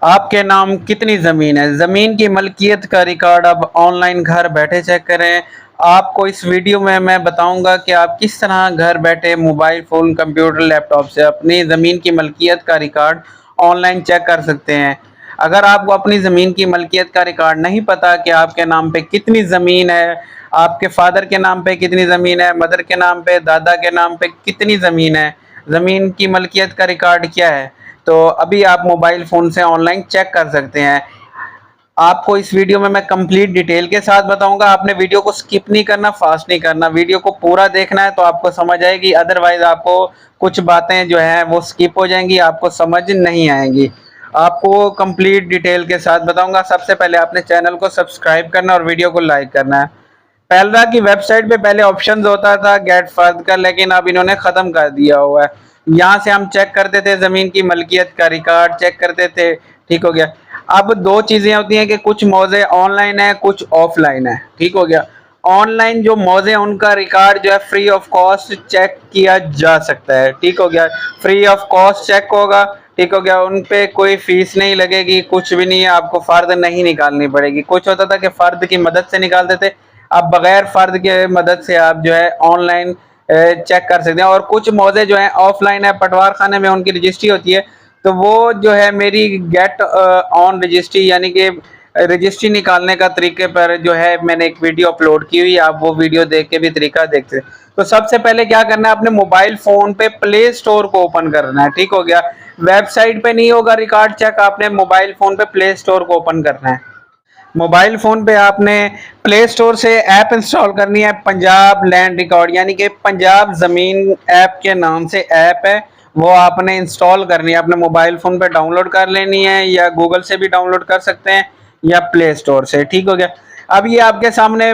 आपके नाम कितनी ज़मीन है? ज़मीन की मलकियत का रिकॉर्ड अब ऑनलाइन घर बैठे चेक करें। आपको इस वीडियो में मैं बताऊंगा कि आप किस तरह घर बैठे मोबाइल फ़ोन, कंप्यूटर, लैपटॉप से अपनी ज़मीन की मलकियत का रिकॉर्ड ऑनलाइन चेक कर सकते हैं। अगर आपको अपनी ज़मीन की मलकियत का रिकॉर्ड नहीं पता कि आपके नाम पे कितनी ज़मीन है, आपके फादर के नाम पे कितनी ज़मीन है, मदर के नाम पे, दादा के नाम पे कितनी ज़मीन है, ज़मीन की मलकियत का रिकॉर्ड क्या है, तो अभी आप मोबाइल फ़ोन से ऑनलाइन चेक कर सकते हैं। आपको इस वीडियो में मैं कंप्लीट डिटेल के साथ बताऊंगा। आपने वीडियो को स्किप नहीं करना, फास्ट नहीं करना, वीडियो को पूरा देखना है तो आपको समझ आएगी। अदरवाइज आपको कुछ बातें जो है वो स्किप हो जाएंगी, आपको समझ नहीं आएंगी। आपको कंप्लीट डिटेल के साथ बताऊंगा। सबसे पहले आपने चैनल को सब्सक्राइब करना और वीडियो को लाइक करना है। पेलरा की वेबसाइट पे पहले ऑप्शन होता था गेट फर्द का, लेकिन अब इन्होंने ख़त्म कर दिया हुआ है। यहाँ से हम चेक करते थे ज़मीन की मलकियत का रिकॉर्ड चेक करते थे, ठीक हो गया। अब दो चीज़ें होती हैं कि कुछ मौजे ऑनलाइन है, कुछ ऑफलाइन है, ठीक हो गया। ऑनलाइन जो मौजे हैं उनका रिकॉर्ड जो है फ्री ऑफ कॉस्ट चेक किया जा सकता है, ठीक हो गया। फ्री ऑफ कॉस्ट चेक होगा, ठीक हो गया। उन पे कोई फीस नहीं लगेगी, कुछ भी नहीं है, आपको फ़र्द नहीं निकालनी पड़ेगी। कुछ होता था कि फ़र्द की मदद से निकालते थे, अब बगैर फ़र्द के मदद से आप जो है ऑनलाइन चेक कर सकते हैं। और कुछ मौजे जो हैं ऑफलाइन है, पटवार खाने में उनकी रजिस्ट्री होती है, तो वो जो है मेरी गेट ऑन रजिस्ट्री यानी कि रजिस्ट्री निकालने का तरीके पर जो है मैंने एक वीडियो अपलोड की हुई है, आप वो वीडियो देख के भी तरीका देखते हैं। तो सबसे पहले क्या करना है, अपने मोबाइल फ़ोन पे प्ले स्टोर को ओपन करना है, ठीक हो गया। वेबसाइट पे नहीं होगा रिकॉर्ड चेक, आपने मोबाइल फ़ोन पे प्ले स्टोर को ओपन करना है। मोबाइल फ़ोन पे आपने प्ले स्टोर से ऐप इंस्टॉल करनी है, पंजाब लैंड रिकॉर्ड यानी कि पंजाब ज़मीन ऐप के नाम से ऐप है, वो आपने इंस्टॉल करनी है, अपने मोबाइल फ़ोन पे डाउनलोड कर लेनी है, या गूगल से भी डाउनलोड कर सकते हैं या प्ले स्टोर से, ठीक हो गया। अब ये आपके सामने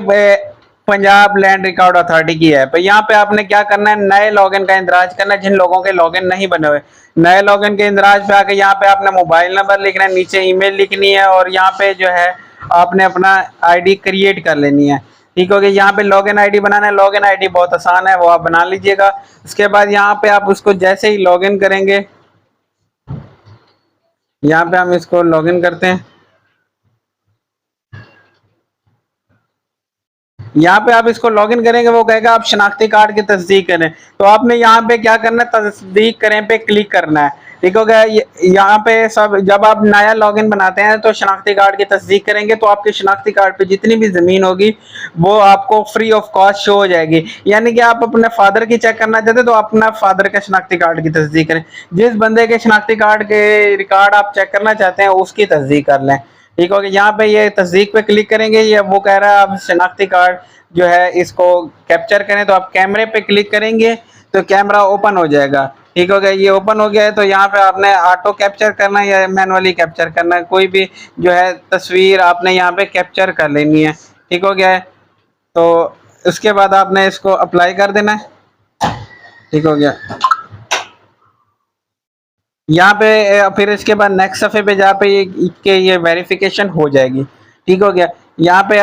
पंजाब लैंड रिकॉर्ड अथॉरिटी की ऐप है। यहाँ पे आपने क्या करना है, नए लॉगिन का इंदराज करना है। जिन लोगों के लॉगिन नहीं बने हुए, नए लॉगिन के इंदराज पे आके यहाँ पे आपने मोबाइल नंबर लिखना है, नीचे ईमेल लिखनी है, और यहाँ पे जो है आपने अपना आईडी क्रिएट कर लेनी है, ठीक हो गया। यहाँ पे लॉगिन आईडी बनाना है, लॉगिन आईडी बहुत आसान है, वो आप बना लीजिएगा। उसके बाद यहाँ पे आप उसको जैसे ही लॉगिन करेंगे, यहाँ पे हम इसको लॉगिन करते हैं। यहाँ पे आप इसको लॉगिन करेंगे, वो कहेगा आप शनाख्ती कार्ड की तस्दीक करें, तो आपने यहाँ पे क्या करना है, तस्दीक करें पे क्लिक करना है, ठीक हो गया। यहाँ पे सब जब आप नया लॉगिन बनाते हैं तो शनाख्ती कार्ड की तस्दीक करेंगे, तो आपके शनाख्ती कार्ड पे जितनी भी ज़मीन होगी वो आपको फ्री ऑफ कॉस्ट शो हो जाएगी। यानी कि आप अपने फादर की चेक करना चाहते हैं तो अपना फादर के शनाख्ती कार्ड की तस्दीक करें, जिस बंदे के शनाख्ती कार्ड के रिकॉर्ड आप चेक करना चाहते हैं उसकी तस्दीक कर लें, ठीक हो गया। यहाँ पे ये तस्दीक पे क्लिक करेंगे, ये वो कह रहा है आप शनाख्ती कार्ड जो है इसको कैप्चर करें, तो आप कैमरे पे क्लिक करेंगे तो कैमरा ओपन हो जाएगा, ठीक हो गया। ये ओपन हो गया है, तो यहाँ पे आपने ऑटो कैप्चर करना है या मैनुअली कैप्चर करना है, कोई भी जो है तस्वीर आपने यहाँ पे कैप्चर कर लेनी है, ठीक हो गया है। तो उसके बाद आपने इसको अप्लाई कर देना है, ठीक हो गया। यहाँ पे फिर इसके बाद नेक्स्ट सफ़े पे जहाँ पे ये वेरिफिकेशन हो जाएगी, ठीक हो गया। यहाँ पे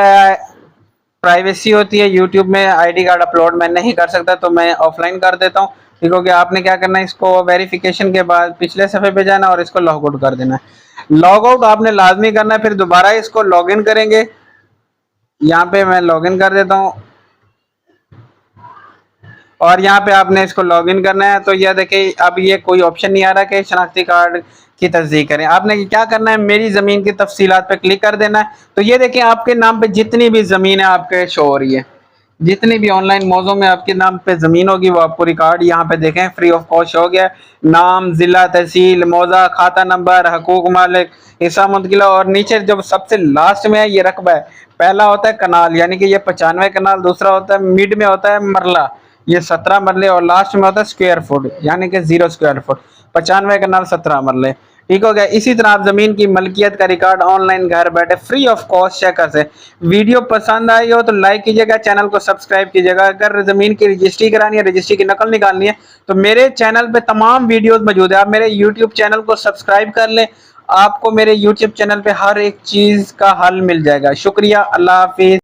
प्राइवेसी होती है, यूट्यूब में आईडी कार्ड अपलोड मैं नहीं कर सकता तो मैं ऑफलाइन कर देता हूँ, ठीक हो गया। आपने क्या करना है, इसको वेरिफिकेशन के बाद पिछले सफ़े पे जाना और इसको लॉग आउट कर देना है। लॉग आउट आपने लाजमी करना है, फिर दोबारा इसको लॉगिन करेंगे। यहाँ पे मैं लॉगिन कर देता हूँ और यहाँ पे आपने इसको लॉगिन करना है। तो यह देखिए अब ये कोई ऑप्शन नहीं आ रहा कि शनाख्ती कार्ड की तस्दीक करें। आपने क्या करना है, मेरी ज़मीन की तफसीलात पे क्लिक कर देना है। तो ये देखिए आपके नाम पे जितनी भी ज़मीन है आपके शो हो रही है, जितनी भी ऑनलाइन मौजों में आपके नाम पे ज़मीन होगी वो आपको रिकॉर्ड यहाँ पे देखें फ्री ऑफ कॉस्ट हो गया। नाम, ज़िला, तहसील, मौजा, खाता नंबर, हकूक मालिक, हिस्सा मुंतकिला, और नीचे जब सबसे लास्ट में है ये रकबा है। पहला होता है कनाल यानी कि ये 95 कनाल, दूसरा होता है मिड में होता है मरला, ये 17 मरले, और लास्ट में होता है स्क्वायर फुट यानी कि 0 स्क्वायर फुट। 95 कनाल 17 मरले, ठीक हो गया। इसी तरह आप ज़मीन की मलकियत का रिकॉर्ड ऑनलाइन घर बैठे फ्री ऑफ कॉस्ट चेक कर सकते। वीडियो पसंद आई हो तो लाइक कीजिएगा, चैनल को सब्सक्राइब कीजिएगा। अगर ज़मीन की रजिस्ट्री करानी है, रजिस्ट्री की नकल निकालनी है, तो मेरे चैनल पे तमाम वीडियोस मौजूद है। आप मेरे यूट्यूब चैनल को सब्सक्राइब कर लें, आपको मेरे यूट्यूब चैनल पे हर एक चीज़ का हल मिल जाएगा। शुक्रिया, अल्लाह हाफिज़।